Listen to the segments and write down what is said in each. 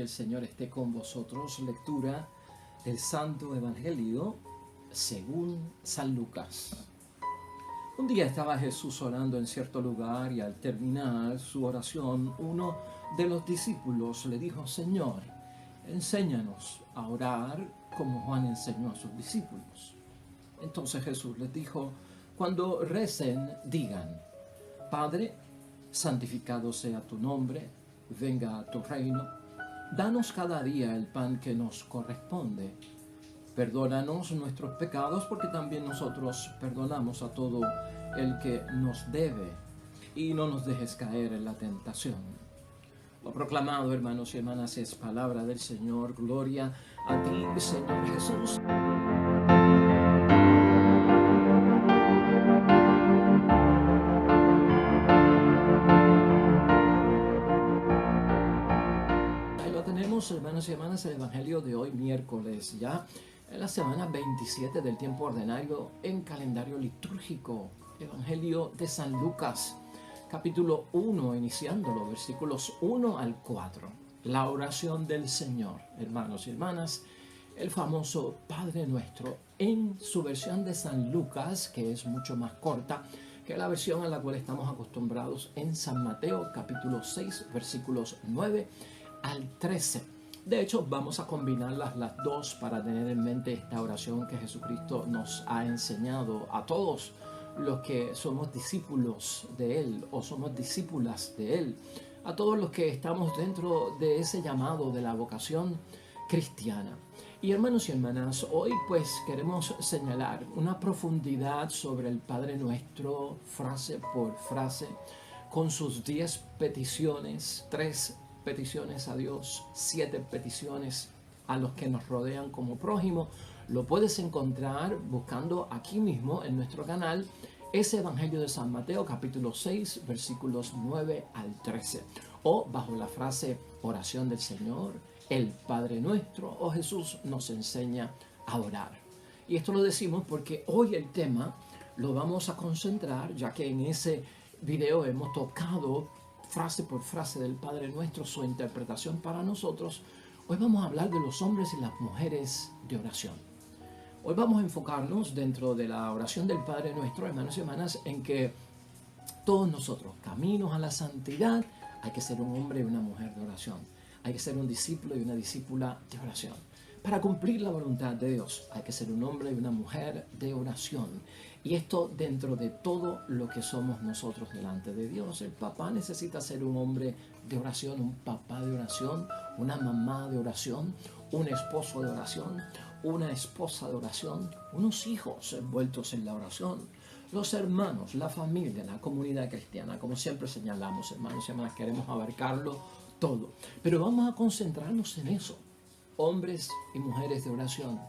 el Señor esté con vosotros. Lectura del Santo Evangelio según San Lucas. Un día estaba Jesús orando en cierto lugar y al terminar su oración, uno de los discípulos le dijo: Señor, enséñanos a orar como Juan enseñó a sus discípulos. Entonces Jesús les dijo: cuando recen, digan: Padre, santificado sea tu nombre, venga a tu reino, danos cada día el pan que nos corresponde. Perdónanos nuestros pecados, porque también nosotros perdonamos a todo el que nos debe, y no nos dejes caer en la tentación. Lo proclamado, hermanos y hermanas, es palabra del Señor. Gloria a ti, Señor Jesús. Ahí lo tenemos, hermanos y hermanas, el Evangelio de hoy, miércoles, ya en la semana 27 del tiempo ordinario en calendario litúrgico. Evangelio de San Lucas, capítulo 1, iniciándolo, versículos 1 al 4. La oración del Señor, hermanos y hermanas, el famoso Padre Nuestro, en su versión de San Lucas, que es mucho más corta que la versión a la cual estamos acostumbrados en San Mateo, capítulo 6, versículos 9 al 13. De hecho, vamos a combinarlas las dos para tener en mente esta oración que Jesucristo nos ha enseñado a todos los que somos discípulos de Él o somos discípulas de Él, a todos los que estamos dentro de ese llamado de la vocación cristiana. Y hermanos y hermanas, hoy pues queremos señalar una profundidad sobre el Padre Nuestro, frase por frase, con sus 10 peticiones, 3 peticiones a Dios, 7 peticiones a los que nos rodean como prójimo. Lo puedes encontrar buscando aquí mismo en nuestro canal ese Evangelio de San Mateo, capítulo 6, versículos 9 al 13, o bajo la frase oración del Señor, el Padre Nuestro, o Jesús nos enseña a orar. Y esto lo decimos porque hoy el tema lo vamos a concentrar, ya que en ese video hemos tocado frase por frase del Padre Nuestro, su interpretación para nosotros. Hoy vamos a hablar de los hombres y las mujeres de oración. Hoy vamos a enfocarnos dentro de la oración del Padre Nuestro, hermanos y hermanas, en que todos nosotros, caminos a la santidad, hay que ser un hombre y una mujer de oración. Hay que ser un discípulo y una discípula de oración. Para cumplir la voluntad de Dios, hay que ser un hombre y una mujer de oración. Y esto dentro de todo lo que somos nosotros delante de Dios. El papá necesita ser un hombre de oración, un papá de oración, una mamá de oración, un esposo de oración, una esposa de oración, unos hijos envueltos en la oración, los hermanos, la familia, la comunidad cristiana. Como siempre señalamos, hermanos y hermanas, queremos abarcarlo todo. Pero vamos a concentrarnos en eso. Hombres y mujeres de oración,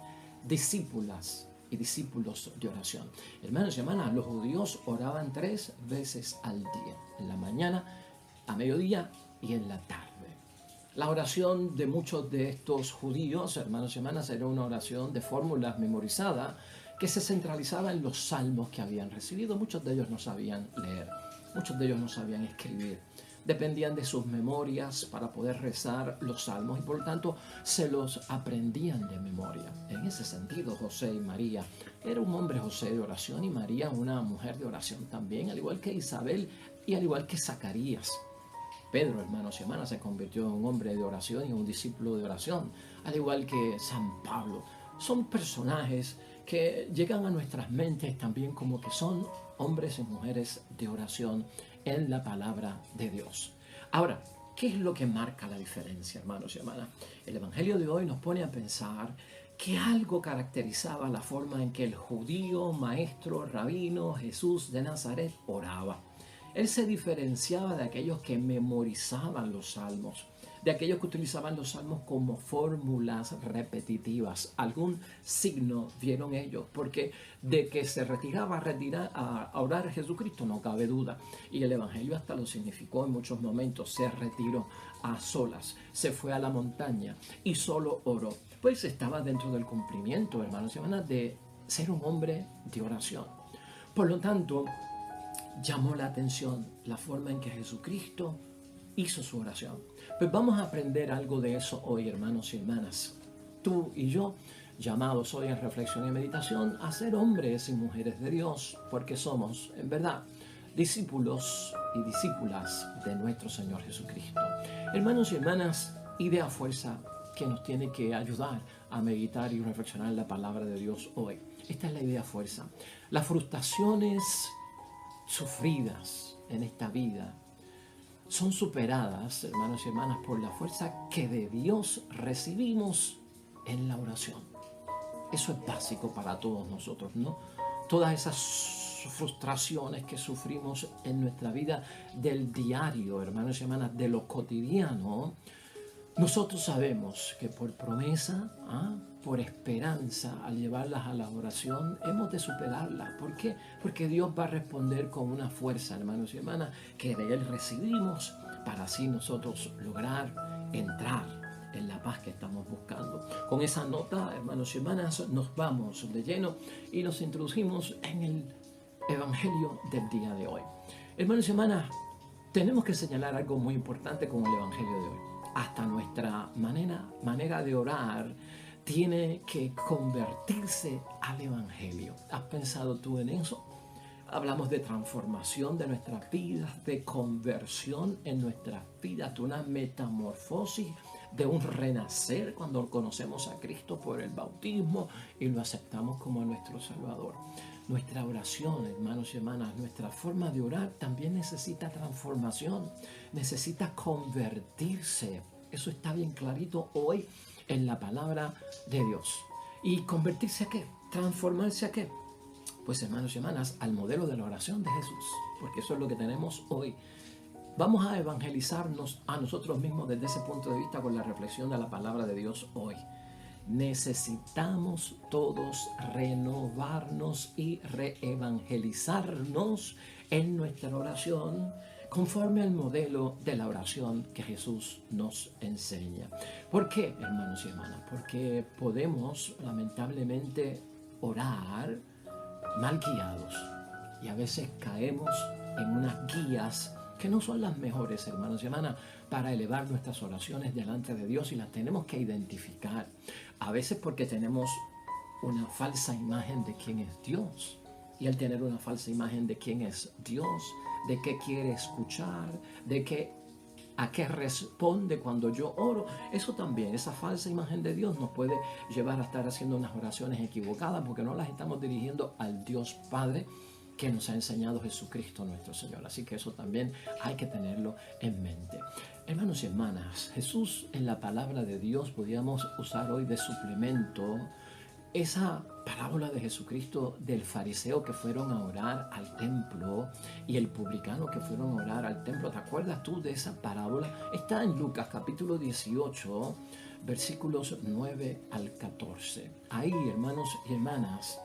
discípulas y discípulos de oración. Hermanos y hermanas, los judíos oraban 3 veces al día, en la mañana, a mediodía y en la tarde. La oración de muchos de estos judíos, hermanos y hermanas, era una oración de fórmulas memorizada que se centralizaba en los salmos que habían recibido. Muchos de ellos no sabían leer, muchos de ellos no sabían escribir. Dependían de sus memorias para poder rezar los salmos y por lo tanto se los aprendían de memoria. En ese sentido, José y María, era un hombre José de oración y María una mujer de oración también, al igual que Isabel y al igual que Zacarías. Pedro, hermanos y hermanas, se convirtió en un hombre de oración y un discípulo de oración, al igual que San Pablo. Son personajes que llegan a nuestras mentes también como que son hombres y mujeres de oración en la palabra de Dios. Ahora, ¿qué es lo que marca la diferencia, hermanos y hermanas? El Evangelio de hoy nos pone a pensar que algo caracterizaba la forma en que el judío, maestro, rabino, Jesús de Nazaret oraba. Él se diferenciaba de aquellos que memorizaban los salmos, de aquellos que utilizaban los salmos como fórmulas repetitivas. Algún signo vieron ellos, porque de que se retiraba a orar a Jesucristo no cabe duda. Y el Evangelio hasta lo significó en muchos momentos. Se retiró a solas, se fue a la montaña y solo oró. Pues estaba dentro del cumplimiento, hermanos y hermanas, de ser un hombre de oración. Por lo tanto, llamó la atención la forma en que Jesucristo hizo su oración. Pues vamos a aprender algo de eso hoy, hermanos y hermanas. Tú y yo, llamados hoy en reflexión y meditación a ser hombres y mujeres de Dios, porque somos, en verdad, discípulos y discípulas de nuestro Señor Jesucristo. Hermanos y hermanas, idea fuerza que nos tiene que ayudar a meditar y reflexionar la palabra de Dios hoy. Esta es la idea fuerza. Las frustraciones sufridas en esta vida son superadas, hermanos y hermanas, por la fuerza que de Dios recibimos en la oración. Eso es básico para todos nosotros, ¿no? Todas esas frustraciones que sufrimos en nuestra vida del diario, hermanos y hermanas, de lo cotidiano, nosotros sabemos que por promesa, por esperanza, al llevarlas a la oración, hemos de superarlas. ¿Por qué? Porque Dios va a responder con una fuerza, hermanos y hermanas, que de Él recibimos para así nosotros lograr entrar en la paz que estamos buscando. Con esa nota, hermanos y hermanas, nos vamos de lleno y nos introducimos en el Evangelio del día de hoy. Hermanos y hermanas, tenemos que señalar algo muy importante con el Evangelio de hoy. Hasta nuestra manera de orar tiene que convertirse al Evangelio. ¿Has pensado tú en eso? Hablamos de transformación de nuestras vidas, de conversión en nuestras vidas, de una metamorfosis, de un renacer cuando conocemos a Cristo por el bautismo y lo aceptamos como nuestro Salvador. Nuestra oración, hermanos y hermanas, nuestra forma de orar también necesita transformación, necesita convertirse. Eso está bien clarito hoy en la palabra de Dios. ¿Y convertirse a qué? ¿Transformarse a qué? Pues, hermanos y hermanas, al modelo de la oración de Jesús, porque eso es lo que tenemos hoy. Vamos a evangelizarnos a nosotros mismos desde ese punto de vista con la reflexión de la palabra de Dios hoy. Necesitamos todos renovarnos y reevangelizarnos en nuestra oración conforme al modelo de la oración que Jesús nos enseña. ¿Por qué, hermanos y hermanas? Porque podemos lamentablemente orar mal guiados y a veces caemos en unas guías que no son las mejores, hermanos y hermanas, para elevar nuestras oraciones delante de Dios, y las tenemos que identificar. A veces porque tenemos una falsa imagen de quién es Dios, y al tener una falsa imagen de quién es Dios, de qué quiere escuchar, a qué responde cuando yo oro, eso también, esa falsa imagen de Dios nos puede llevar a estar haciendo unas oraciones equivocadas porque no las estamos dirigiendo al Dios Padre que nos ha enseñado Jesucristo nuestro Señor. Así que eso también hay que tenerlo en mente. Hermanos y hermanas, Jesús en la palabra de Dios podríamos usar hoy de suplemento esa parábola de Jesucristo del fariseo que fueron a orar al templo y el publicano que fueron a orar al templo. ¿Te acuerdas tú de esa parábola? Está en Lucas capítulo 18, versículos 9 al 14. Ahí, hermanos y hermanas,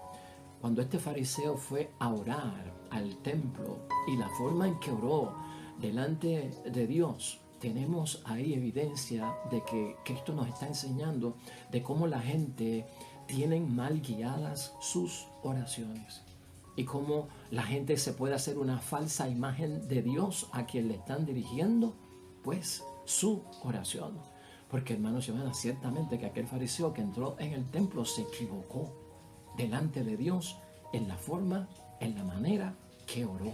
cuando este fariseo fue a orar al templo y la forma en que oró delante de Dios, tenemos ahí evidencia de que Cristo nos está enseñando de cómo la gente tienen mal guiadas sus oraciones y cómo la gente se puede hacer una falsa imagen de Dios a quien le están dirigiendo pues su oración. Porque, hermanos y hermanas, ciertamente que aquel fariseo que entró en el templo se equivocó delante de Dios en la forma, en la manera que oró.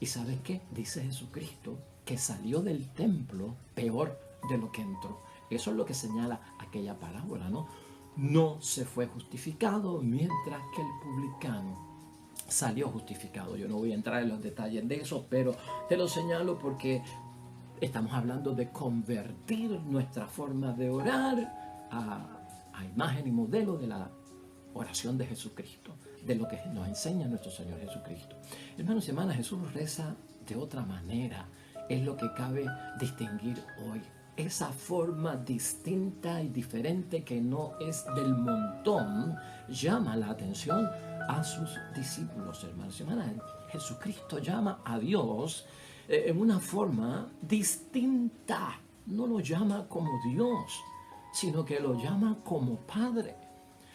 ¿Y sabes qué? Dice Jesucristo que salió del templo peor de lo que entró. Eso es lo que señala aquella parábola, ¿no? No se fue justificado, mientras que el publicano salió justificado. Yo no voy a entrar en los detalles de eso, pero te lo señalo porque estamos hablando de convertir nuestra forma de orar a imagen y modelo de la oración de Jesucristo, de lo que nos enseña nuestro Señor Jesucristo. Hermanos y hermanas, Jesús reza de otra manera. Es lo que cabe distinguir hoy. Esa forma distinta y diferente que no es del montón llama la atención a sus discípulos, hermanos y hermanas. Jesucristo llama a Dios en una forma distinta. No lo llama como Dios, sino que lo llama como Padre.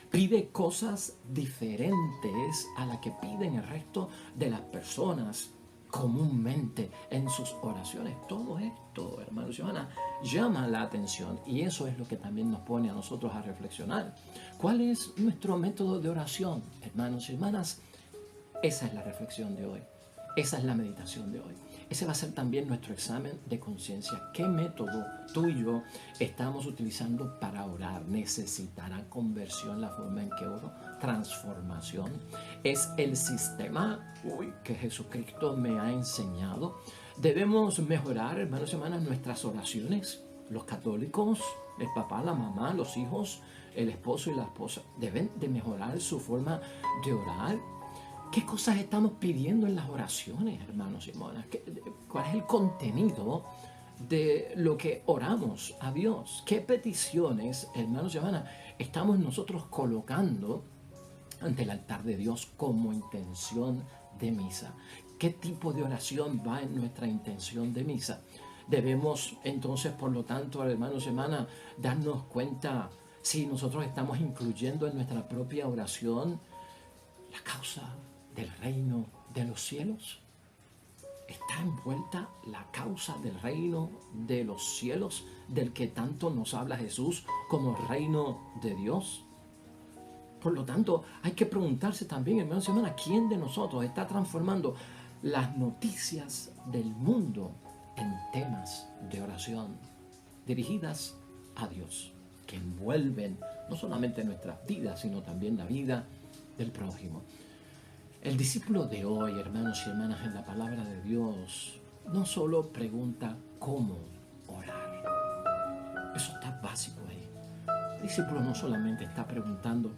Pide cosas diferentes a las que piden el resto de las personas comúnmente en sus oraciones. Todo esto, hermanos y hermanas, llama la atención y eso es lo que también nos pone a nosotros a reflexionar. ¿Cuál es nuestro método de oración, hermanos y hermanas? Esa es la reflexión de hoy. Esa es la meditación de hoy. Ese va a ser también nuestro examen de conciencia. ¿Qué método tú y yo estamos utilizando para orar? ¿Necesitará conversión la forma en que oro? ¿Transformación? ¿Es el sistema que Jesucristo me ha enseñado? ¿Debemos mejorar, hermanos y hermanas, nuestras oraciones? Los católicos, el papá, la mamá, los hijos, el esposo y la esposa, deben de mejorar su forma de orar. ¿Qué cosas estamos pidiendo en las oraciones, hermanos y hermanas? ¿Cuál es el contenido de lo que oramos a Dios? ¿Qué peticiones, hermanos y hermanas, estamos nosotros colocando ante el altar de Dios como intención de misa? ¿Qué tipo de oración va en nuestra intención de misa? Debemos entonces, por lo tanto, hermanos y hermanas, darnos cuenta si nosotros estamos incluyendo en nuestra propia oración la causa del reino de los cielos. ¿Está envuelta la causa del reino de los cielos, del que tanto nos habla Jesús como reino de Dios? Por lo tanto, hay que preguntarse también, hermanos y hermanas, ¿quién de nosotros está transformando las noticias del mundo en temas de oración dirigidas a Dios, que envuelven no solamente nuestras vidas, sino también la vida del prójimo? El discípulo de hoy, hermanos y hermanas, en la palabra de Dios, no solo pregunta cómo orar. Eso está básico ahí. El discípulo no solamente está preguntando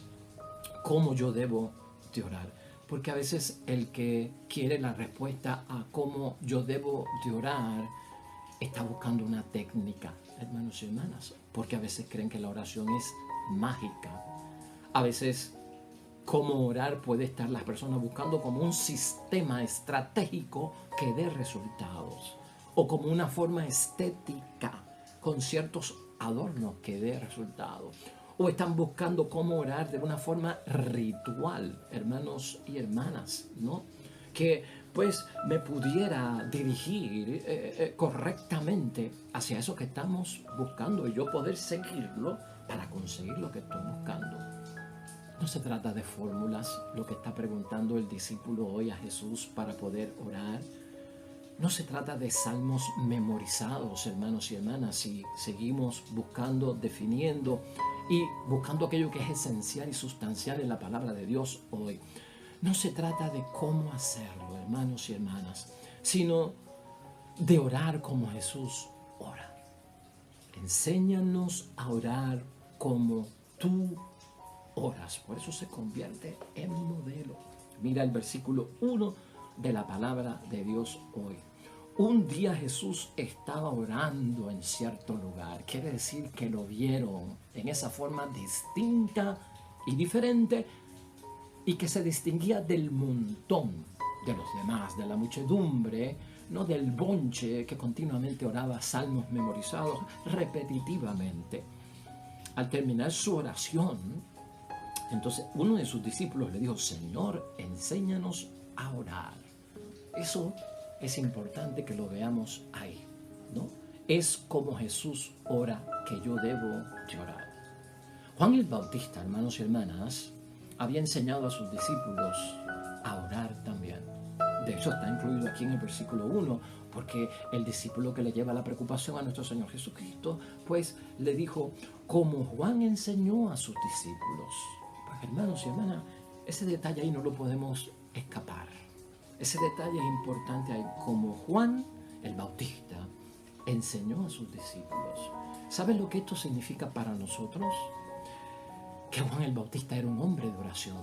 cómo yo debo de orar, porque a veces el que quiere la respuesta a cómo yo debo de orar está buscando una técnica, hermanos y hermanas, porque a veces creen que la oración es mágica. A veces cómo orar puede estar las personas buscando como un sistema estratégico que dé resultados, o como una forma estética con ciertos adornos que dé resultados, o están buscando cómo orar de una forma ritual, hermanos y hermanas, ¿no? Que pues me pudiera dirigir correctamente hacia eso que estamos buscando y yo poder seguirlo para conseguir lo que estoy buscando. No se trata de fórmulas, lo que está preguntando el discípulo hoy a Jesús para poder orar. No se trata de salmos memorizados, hermanos y hermanas, si seguimos buscando, definiendo y buscando aquello que es esencial y sustancial en la palabra de Dios hoy. No se trata de cómo hacerlo, hermanos y hermanas, sino de orar como Jesús ora. Enséñanos a orar como tú oras. Por eso se convierte en modelo. Mira el versículo 1 de la palabra de Dios hoy. Un día Jesús estaba orando en cierto lugar. Quiere decir que lo vieron en esa forma distinta y diferente y que se distinguía del montón de los demás, de la muchedumbre, no del bonche que continuamente oraba salmos memorizados repetitivamente. Al terminar su oración, entonces uno de sus discípulos le dijo: Señor, enséñanos a orar. Eso es importante que lo veamos ahí, ¿no? Es como Jesús ora que yo debo de orar. Juan el Bautista, hermanos y hermanas, había enseñado a sus discípulos a orar también. De hecho, está incluido aquí en el versículo 1, porque el discípulo que le lleva la preocupación a nuestro Señor Jesucristo, pues le dijo, como Juan enseñó a sus discípulos. Pues hermanos y hermanas, ese detalle ahí no lo podemos escapar. Ese detalle es importante ahí, como Juan el Bautista enseñó a sus discípulos. ¿Saben lo que esto significa para nosotros? Que Juan el Bautista era un hombre de oración.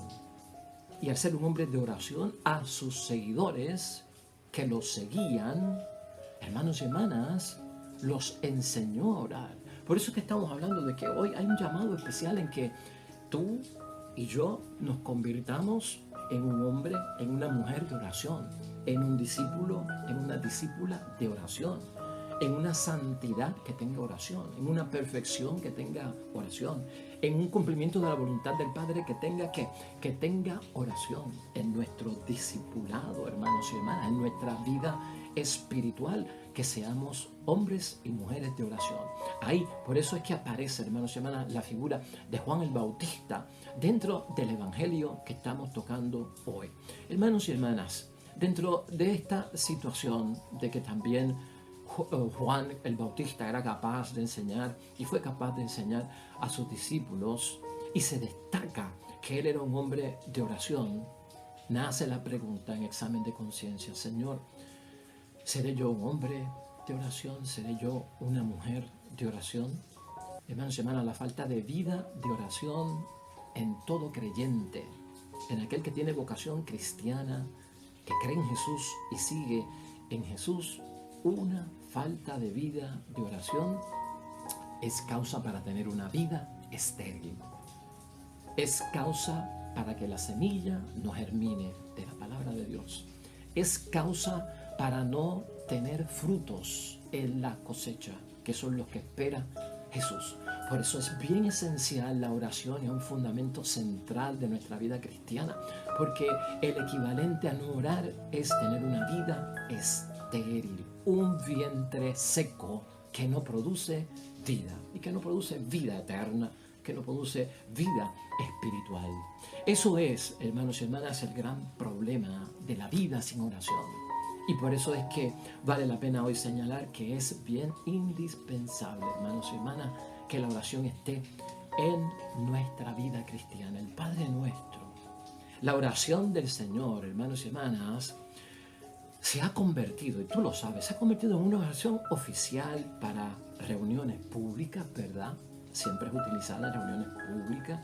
Y al ser un hombre de oración, a sus seguidores que los seguían, hermanos y hermanas, los enseñó a orar. Por eso es que estamos hablando de que hoy hay un llamado especial en que tú y yo nos convirtamos en un hombre, en una mujer de oración, en un discípulo, en una discípula de oración. en una santidad que tenga oración, en una perfección que tenga oración, en un cumplimiento de la voluntad del Padre que tenga oración en nuestro discipulado, hermanos y hermanas, en nuestra vida espiritual, que seamos hombres y mujeres de oración. Ahí, por eso es que aparece, hermanos y hermanas, la figura de Juan el Bautista dentro del Evangelio que estamos tocando hoy. Hermanos y hermanas, dentro de esta situación de que también Juan el Bautista era capaz de enseñar y fue capaz de enseñar a sus discípulos y se destaca que él era un hombre de oración, nace la pregunta en examen de conciencia: Señor, ¿seré yo un hombre de oración? ¿Seré yo una mujer de oración? Hermanos y hermanas, la falta de vida de oración en todo creyente, en aquel que tiene vocación cristiana, que cree en Jesús y sigue en Jesús, una falta de vida de oración es causa para tener una vida estéril. Es causa para que la semilla no germine de la palabra de Dios. Es causa para no tener frutos en la cosecha, que son los que espera Jesús. Por eso es bien esencial la oración, es un fundamento central de nuestra vida cristiana, porque el equivalente a no orar es tener una vida estéril, un vientre seco que no produce vida y que no produce vida eterna, que no produce vida espiritual. Eso es, hermanos y hermanas, el gran problema de la vida sin oración. Y por eso es que vale la pena hoy señalar que es bien indispensable, hermanos y hermanas, que la oración esté en nuestra vida cristiana, el Padre Nuestro. La oración del Señor, hermanos y hermanas, se ha convertido, y tú lo sabes, se ha convertido en una oración oficial para reuniones públicas, ¿verdad? Siempre es utilizada en reuniones públicas,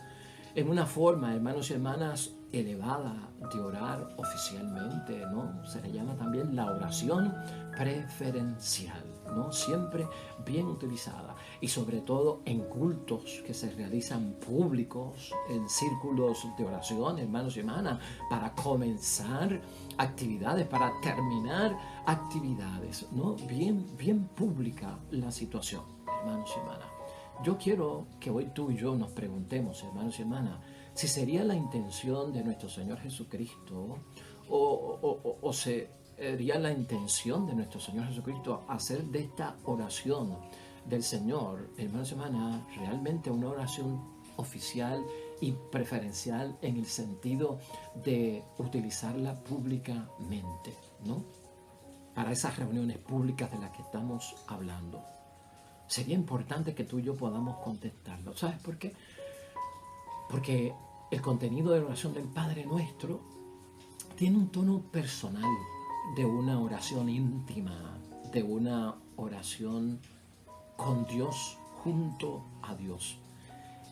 en una forma, hermanos y hermanas, elevada de orar oficialmente, ¿no? Se le llama también la oración preferencial, ¿no? Siempre bien utilizada, y sobre todo en cultos que se realizan públicos, en círculos de oración, hermanos y hermanas, para comenzar actividades, para terminar actividades, ¿no? Bien pública la situación, hermanos y hermanas. Yo quiero que hoy tú y yo nos preguntemos, hermanos y hermanas, si sería la intención de nuestro Señor Jesucristo o sería la intención de nuestro Señor Jesucristo hacer de esta oración del Señor, hermanos y hermanas, realmente una oración oficial y preferencial en el sentido de utilizarla públicamente, ¿no? Para esas reuniones públicas de las que estamos hablando. Sería importante que tú y yo podamos contestarlo. ¿Sabes por qué? Porque el contenido de la oración del Padre Nuestro tiene un tono personal, de una oración íntima, de una oración con Dios, junto a Dios.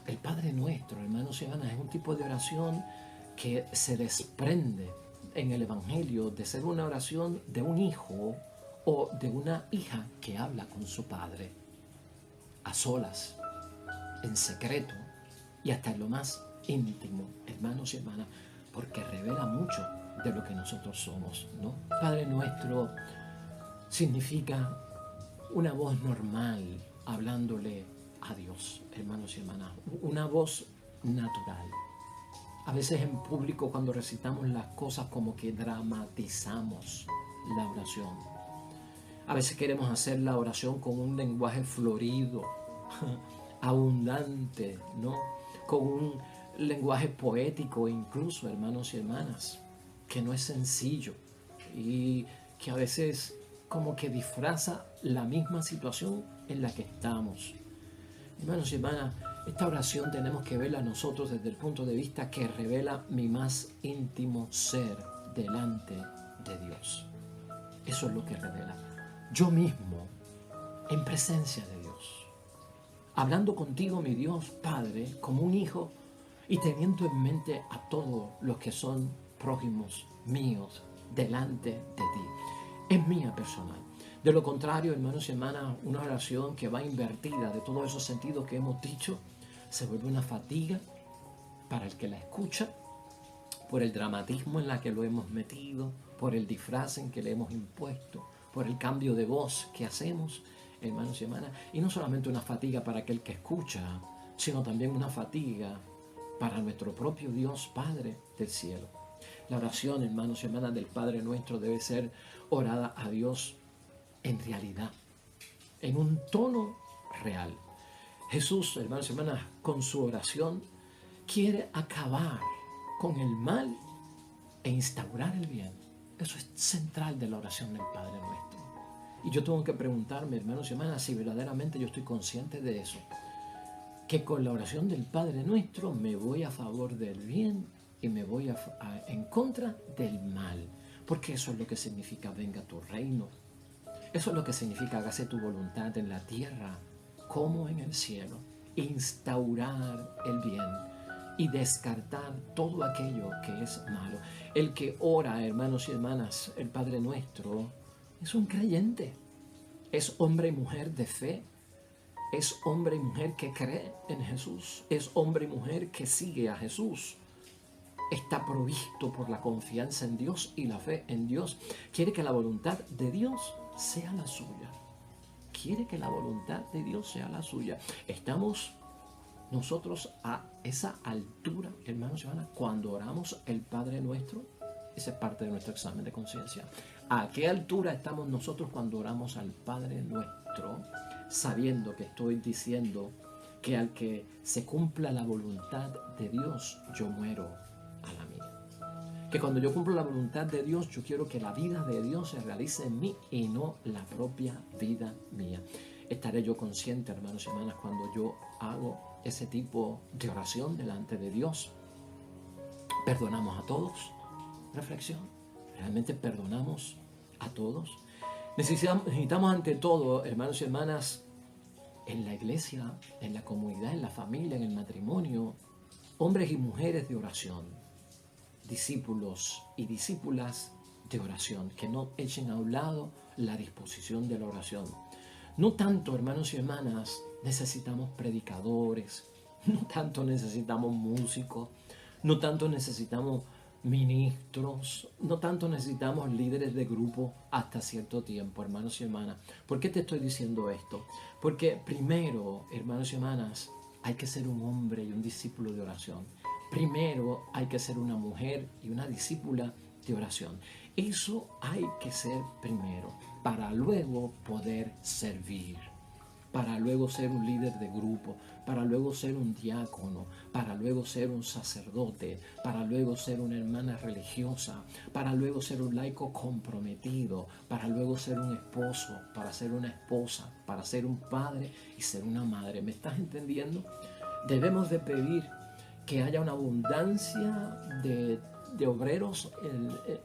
El Padre Nuestro, hermanos y hermanas, es un tipo de oración que se desprende en el Evangelio de ser una oración de un hijo o de una hija que habla con su padre, a solas, en secreto y hasta en lo más íntimo, hermanos y hermanas, porque revela mucho de lo que nosotros somos, ¿no? Padre Nuestro significa una voz normal hablándole a Dios, hermanos y hermanas, una voz natural. A veces en público, cuando recitamos las cosas, como que dramatizamos la oración. A veces queremos hacer la oración con un lenguaje florido, abundante, ¿no? Con un lenguaje poético incluso, hermanos y hermanas, que no es sencillo y que a veces como que disfraza la misma situación en la que estamos. Hermanos y hermanas, esta oración tenemos que verla nosotros desde el punto de vista que revela mi más íntimo ser delante de Dios. Eso es lo que revela. Yo mismo, en presencia de Dios, hablando contigo, mi Dios Padre, como un hijo, y teniendo en mente a todos los que son prójimos míos delante de ti. Es mía personal. De lo contrario, hermanos y hermanas, una oración que va invertida de todos esos sentidos que hemos dicho, se vuelve una fatiga para el que la escucha, por el dramatismo en la que lo hemos metido, por el disfraz en que le hemos impuesto, por el cambio de voz que hacemos, hermanos y hermanas. Y no solamente una fatiga para aquel que escucha, sino también una fatiga para nuestro propio Dios Padre del cielo. La oración, hermanos y hermanas, del Padre Nuestro debe ser orada a Dios en realidad, en un tono real. Jesús, hermanos y hermanas, con su oración quiere acabar con el mal e instaurar el bien. Eso es central de la oración del Padre Nuestro. Y yo tengo que preguntarme, hermanos y hermanas, si verdaderamente yo estoy consciente de eso. Que con la oración del Padre Nuestro me voy a favor del bien y me voy en contra del mal. Porque eso es lo que significa venga tu reino. Eso es lo que significa hágase tu voluntad en la tierra como en el cielo. Instaurar el bien y descartar todo aquello que es malo. El que ora, hermanos y hermanas, el Padre Nuestro, es un creyente. Es hombre y mujer de fe. Es hombre y mujer que cree en Jesús. Es hombre y mujer que sigue a Jesús. Está provisto por la confianza en Dios y la fe en Dios. Quiere que la voluntad de Dios sea la suya. Quiere que la voluntad de Dios sea la suya. Estamos nosotros a esa altura, hermanos y hermanas, cuando oramos el Padre Nuestro. Esa es parte de nuestro examen de conciencia. ¿A qué altura estamos nosotros cuando oramos al Padre Nuestro? Sabiendo que estoy diciendo que al que se cumpla la voluntad de Dios, yo muero a la mía. Que cuando yo cumplo la voluntad de Dios, yo quiero que la vida de Dios se realice en mí y no la propia vida mía. Estaré yo consciente, hermanos y hermanas, cuando yo hago ese tipo de oración delante de Dios. ¿Perdonamos a todos? Reflexión. ¿Realmente perdonamos a todos? Necesitamos ante todo, hermanos y hermanas, en la iglesia, en la comunidad, en la familia, en el matrimonio, hombres y mujeres de oración, discípulos y discípulas de oración, que no echen a un lado la disposición de la oración. No tanto, hermanos y hermanas, necesitamos predicadores, no tanto necesitamos músicos, no tanto necesitamos ministros, no tanto necesitamos líderes de grupo hasta cierto tiempo, hermanos y hermanas. ¿Por qué te estoy diciendo esto? Porque primero, hermanos y hermanas, hay que ser un hombre y un discípulo de oración. Primero hay que ser una mujer y una discípula de oración. Eso hay que ser primero, para luego poder servir, para luego ser un líder de grupo, para luego ser un diácono, para luego ser un sacerdote, para luego ser una hermana religiosa, para luego ser un laico comprometido, para luego ser un esposo, para ser una esposa, para ser un padre y ser una madre. ¿Me estás entendiendo? Debemos de pedir que haya una abundancia de obreros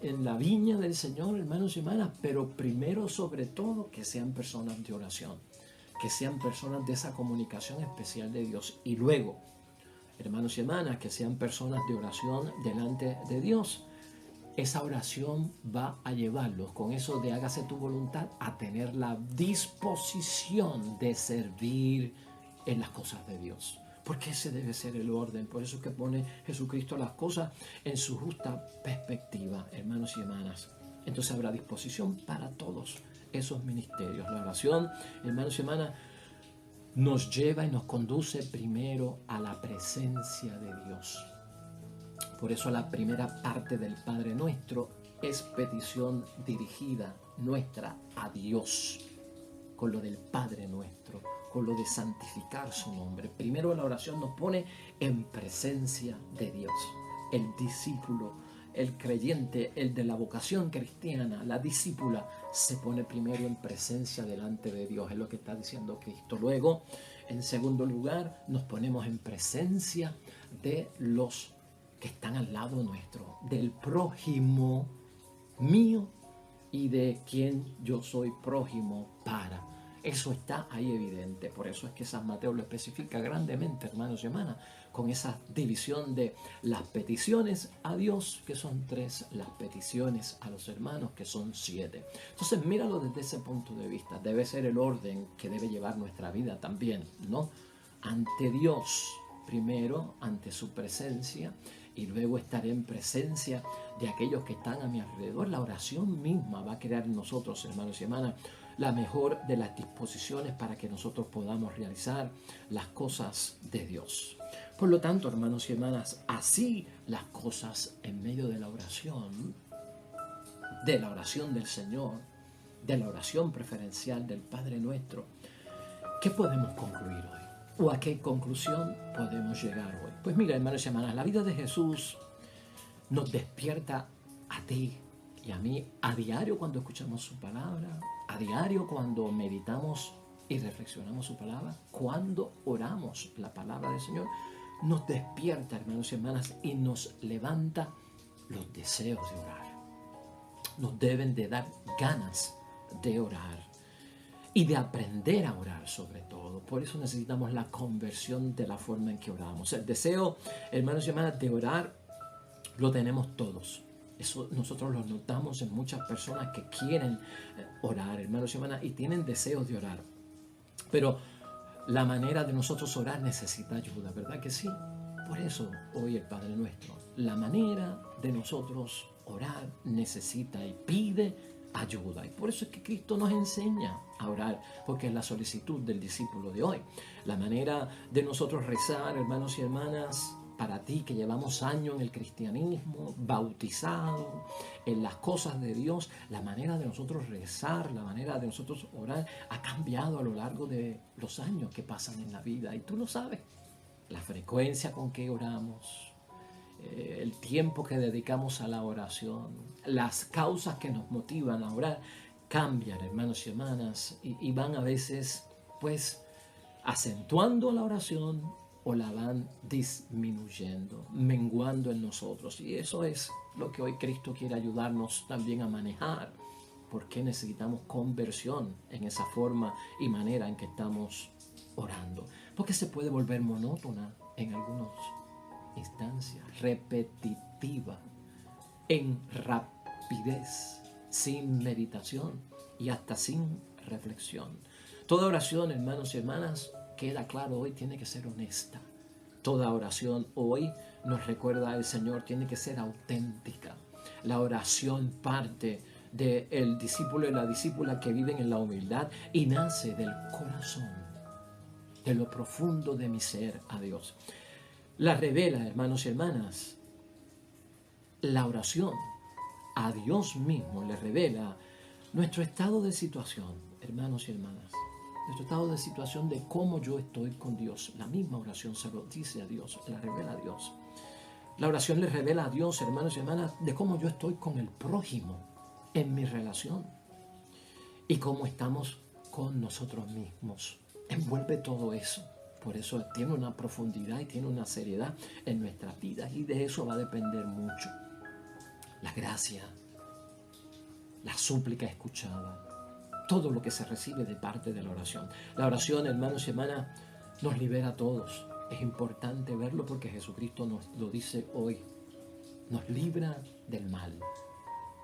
en la viña del Señor, hermanos y hermanas, pero primero, sobre todo, que sean personas de oración, que sean personas de esa comunicación especial de Dios. Y luego, hermanos y hermanas, que sean personas de oración delante de Dios. Esa oración va a llevarlos, con eso de hágase tu voluntad, a tener la disposición de servir en las cosas de Dios. Porque ese debe ser el orden. Por eso es que pone Jesucristo las cosas en su justa perspectiva, hermanos y hermanas. Entonces habrá disposición para todos esos ministerios. La oración, hermanos y hermanas, nos lleva y nos conduce primero a la presencia de Dios. Por eso la primera parte del Padre Nuestro es petición dirigida nuestra a Dios, con lo del Padre Nuestro, con lo de santificar su nombre. Primero la oración nos pone en presencia de Dios. El discípulo, el creyente, el de la vocación cristiana, la discípula, se pone primero en presencia delante de Dios. Es lo que está diciendo Cristo. Luego, en segundo lugar, nos ponemos en presencia de los que están al lado nuestro, del prójimo mío y de quien yo soy prójimo para. Eso está ahí evidente. Por eso es que San Mateo lo especifica grandemente, hermanos y hermanas, con esa división de las peticiones a Dios, que son 3, las peticiones a los hermanos, que son 7. Entonces, míralo desde ese punto de vista. Debe ser el orden que debe llevar nuestra vida también, ¿no? Ante Dios, primero, ante su presencia, y luego estaré en presencia de aquellos que están a mi alrededor. La oración misma va a crear en nosotros, hermanos y hermanas, la mejor de las disposiciones para que nosotros podamos realizar las cosas de Dios. Por lo tanto, hermanos y hermanas, así las cosas en medio de la oración del Señor, de la oración preferencial del Padre Nuestro. ¿Qué podemos concluir hoy? ¿O a qué conclusión podemos llegar hoy? Pues mira, hermanos y hermanas, la vida de Jesús nos despierta a ti y a mí a diario cuando escuchamos su palabra, a diario cuando meditamos y reflexionamos su palabra, cuando oramos la palabra del Señor, nos despierta, hermanos y hermanas, y nos levanta los deseos de orar. Nos deben de dar ganas de orar y de aprender a orar sobre todo. Por eso necesitamos la conversión de la forma en que oramos. El deseo, hermanos y hermanas, de orar lo tenemos todos. Eso nosotros lo notamos en muchas personas que quieren orar, hermanos y hermanas, y tienen deseos de orar. Pero la manera de nosotros orar necesita ayuda, ¿verdad que sí? Por eso hoy el Padre Nuestro, la manera de nosotros orar necesita y pide ayuda. Y por eso es que Cristo nos enseña a orar, porque es la solicitud del discípulo de hoy. La manera de nosotros rezar, hermanos y hermanas, para ti que llevamos años en el cristianismo, bautizado en las cosas de Dios, la manera de nosotros rezar, la manera de nosotros orar ha cambiado a lo largo de los años que pasan en la vida. Y tú lo sabes, la frecuencia con que oramos, el tiempo que dedicamos a la oración, las causas que nos motivan a orar, cambian, hermanos y hermanas, y van a veces, pues, acentuando la oración o la van disminuyendo, menguando en nosotros. Y eso es lo que hoy Cristo quiere ayudarnos también a manejar, porque necesitamos conversión en esa forma y manera en que estamos orando, porque se puede volver monótona en algunos instancia, repetitiva, en rapidez, sin meditación y hasta sin reflexión. Toda oración, hermanos y hermanas, queda claro hoy, tiene que ser honesta. Toda oración hoy, nos recuerda el Señor, tiene que ser auténtica. La oración parte del discípulo y la discípula que viven en la humildad y nace del corazón, de lo profundo de mi ser a Dios. La revela, hermanos y hermanas, la oración a Dios mismo le revela nuestro estado de situación, hermanos y hermanas, nuestro estado de situación de cómo yo estoy con Dios. La misma oración se lo dice a Dios, la revela a Dios. La oración le revela a Dios, hermanos y hermanas, de cómo yo estoy con el prójimo en mi relación y cómo estamos con nosotros mismos. Envuelve todo eso. Por eso tiene una profundidad y tiene una seriedad en nuestras vidas, y de eso va a depender mucho la gracia, la súplica escuchada, todo lo que se recibe de parte de la oración. La oración, hermanos y hermanas, nos libera a todos. Es importante verlo porque Jesucristo nos lo dice hoy. Nos libra del mal.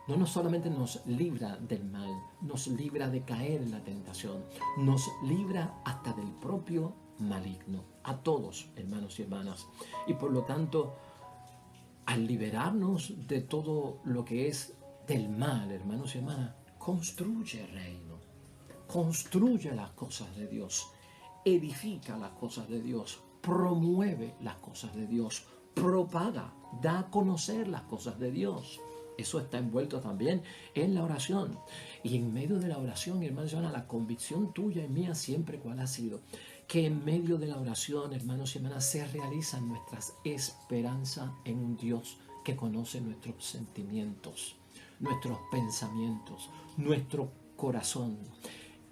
No solamente nos libra del mal, nos libra de caer en la tentación, nos libra hasta del propio maligno, a todos, hermanos y hermanas. Y por lo tanto, al liberarnos de todo lo que es del mal, hermanos y hermanas, construye reino, construye las cosas de Dios, edifica las cosas de Dios, promueve las cosas de Dios, propaga, da a conocer las cosas de Dios. Eso está envuelto también en la oración. Y en medio de la oración, hermanos y hermanas, la convicción tuya y mía siempre, ¿cuál ha sido? Que en medio de la oración, hermanos y hermanas, se realizan nuestras esperanzas en un Dios que conoce nuestros sentimientos, nuestros pensamientos, nuestro corazón.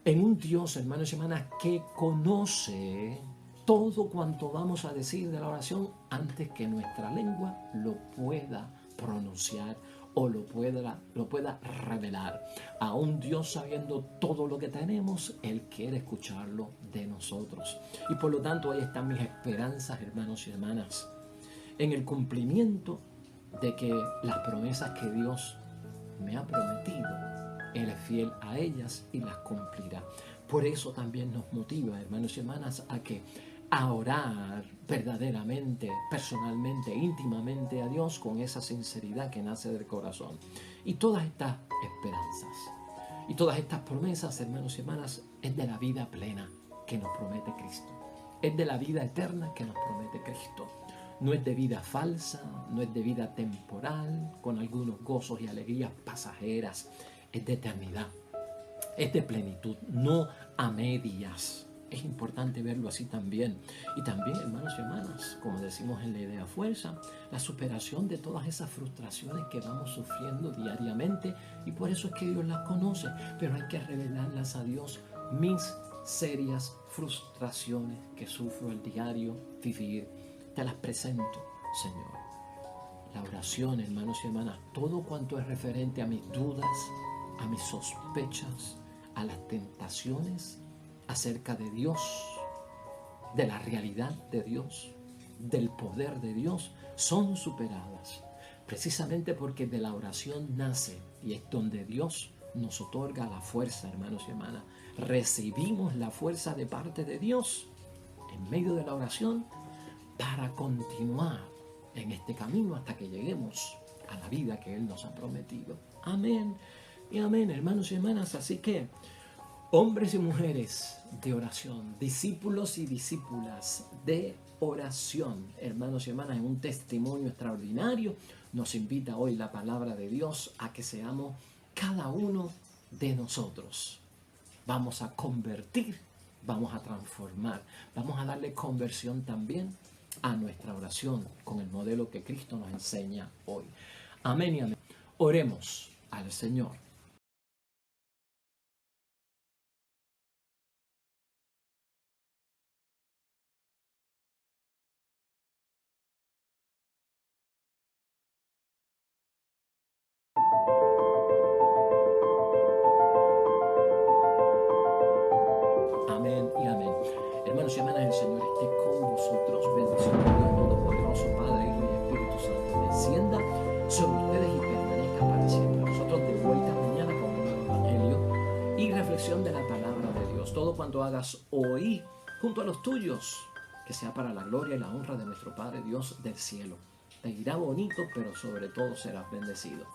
En un Dios, hermanos y hermanas, que conoce todo cuanto vamos a decir de la oración antes que nuestra lengua lo pueda pronunciar o lo pueda revelar. A un Dios sabiendo todo lo que tenemos, Él quiere escucharlo de nosotros. Y por lo tanto, ahí están mis esperanzas, hermanos y hermanas, en el cumplimiento de que las promesas que Dios me ha prometido, Él es fiel a ellas y las cumplirá. Por eso también nos motiva, hermanos y hermanas, a que a orar verdaderamente, personalmente, íntimamente a Dios con esa sinceridad que nace del corazón. Y todas estas esperanzas y todas estas promesas, hermanos y hermanas, es de la vida plena que nos promete Cristo. Es de la vida eterna que nos promete Cristo. No es de vida falsa, no es de vida temporal, con algunos gozos y alegrías pasajeras. Es de eternidad, es de plenitud, no a medias. Es importante verlo así también. Y también, hermanos y hermanas, como decimos en la idea fuerza, la superación de todas esas frustraciones que vamos sufriendo diariamente, y por eso es que Dios las conoce, pero hay que revelarlas a Dios. Mis serias frustraciones que sufro el diario vivir, te las presento, Señor. La oración, hermanos y hermanas, todo cuanto es referente a mis dudas, a mis sospechas, a las tentaciones acerca de Dios, de la realidad de Dios, del poder de Dios, son superadas. Precisamente porque de la oración nace, y es donde Dios nos otorga la fuerza, hermanos y hermanas. Recibimos la fuerza de parte de Dios en medio de la oración para continuar en este camino hasta que lleguemos a la vida que Él nos ha prometido. Amén y amén, hermanos y hermanas. Así que, hombres y mujeres de oración, discípulos y discípulas de oración, hermanos y hermanas, en un testimonio extraordinario, nos invita hoy la palabra de Dios a que seamos cada uno de nosotros. Vamos a convertir, vamos a transformar, vamos a darle conversión también a nuestra oración con el modelo que Cristo nos enseña hoy. Amén y amén. Oremos al Señor. Amén y amén. Hermanos y hermanas, el Señor esté con vosotros. Bendición de Dios Todopoderoso, Padre, Hijo y Espíritu Santo, descienda sobre ustedes y permanezca para siempre. Nosotros de vuelta mañana con un nuevo evangelio y reflexión de la palabra de Dios. Todo cuanto hagas hoy junto a los tuyos, que sea para la gloria y la honra de nuestro Padre Dios del cielo. Te irá bonito, pero sobre todo serás bendecido.